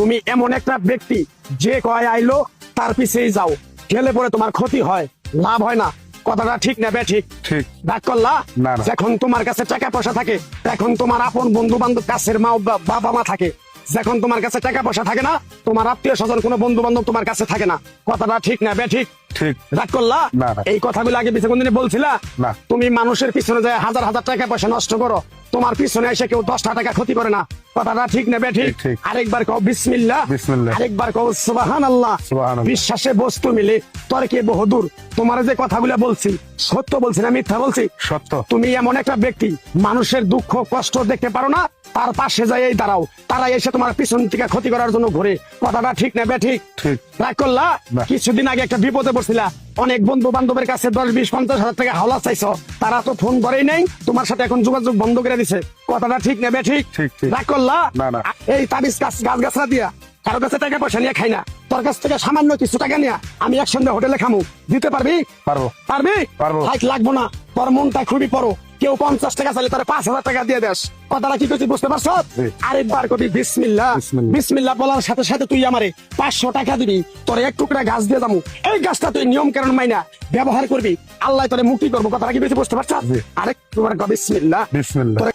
তুমি এমন একটা ব্যক্তি যে কয় আইলো তার পিছেই যাও, গেলে পরে তোমার ক্ষতি হয়, লাভ হয় না। কথাটা ঠিক না বে ঠিক? ঠিক। ডাক করলা? না, না। যখন তোমার কাছে টাকা পয়সা থাকে, এখন তোমার আপন বন্ধু বান্ধব, কাছের মা বাবা মা থাকে, যখন তোমার কাছে টাকা পয়সা থাকে না, তোমার আত্মীয় স্বজন কোনো বন্ধু বান্ধব তোমার কাছে থাকে না। কথাটা ঠিক না বে ঠিক? ঠিক। রাগ করলা? না, না। এই কথাগুলো আগে পিছনে কোনদিন বলছিলা? না। তুমি মানুষের পিছনে যায় হাজার হাজার টাকা পয়সা নষ্ট করো, তোমার পিছনে এসে কেউ 10টা টাকা ক্ষতি করে না। কথাটা ঠিক না বে ঠিক? ঠিক, ঠিক। আরেকবার কও বিসমিল্লাহ, বিসমিল্লাহ। আরেকবার কও সুবহানাল্লাহ। সুবহানাল্লাহ। বিশ্বাসে বস্তু মিলে তর্কে বহুদূর। তোমার যে কথাগুলো বলছি সত্য বলছি না মিথ্যা বলছি? সত্য। তুমি এমন একটা ব্যক্তি, মানুষের দুঃখ কষ্ট দেখতে পারো না, তার পাশে যাই দাঁড়াও, তারা এসে তোমার পিছন থেকে ক্ষতি করার জন্য ঘুরে। কথাটা ঠিক না বে ঠিক? ঠিক। রাগ করলা? না। কিছুদিন আগে একটা বিপদে পড়ছিলা, অনেক বন্ধু বান্ধবের কাছে 10-20-50 হাজার টাকা হাওলা চাইছো, তারা তো ফোন করেই নেই, তোমার সাথে এখন যোগাযোগ বন্ধ করে দিছে। কথাটা ঠিক না বে ঠিক? ঠিক, ঠিক। রাগ করলা? না, না। এই তাবিজ গাছ গাছরা দিয়া কারো কাছে টাকা পয়সা নিয়ে খাই না, তোর কাছ থেকে সামান্য কিছু টাকা নিয়ে আমি একসঙ্গে হোটেলে খামু, দিতে পারবি? পারবো। পারবি? পারবো। হাইট লাগবো না, তোর মনটা খুবই বড়। কেউ 50 টাকা চাইলে তারা 5,000 টাকা দিয়ে দেস। কথাটা কি করছি বুঝতে পারছ? জি। আরেকবার কবি বিসমিল্লাহ। বিসমিল্লাহ। বিসমিল্লাহ বলার সাথে সাথে তুই আমারে 500 টাকা দিবি, তোর এক টুকরা গাছ দিয়ে যাবো। এই গাছটা তুই নিয়ম কারণ মাইনা ব্যবহার করবি, আল্লাহ তোরে মুক্তি করবো। কথাটা কি বেশি বুঝতে পারছ? জি। আরেক তোমার বিসমিল্লাহ। বিসমিল্লাহ। তোরে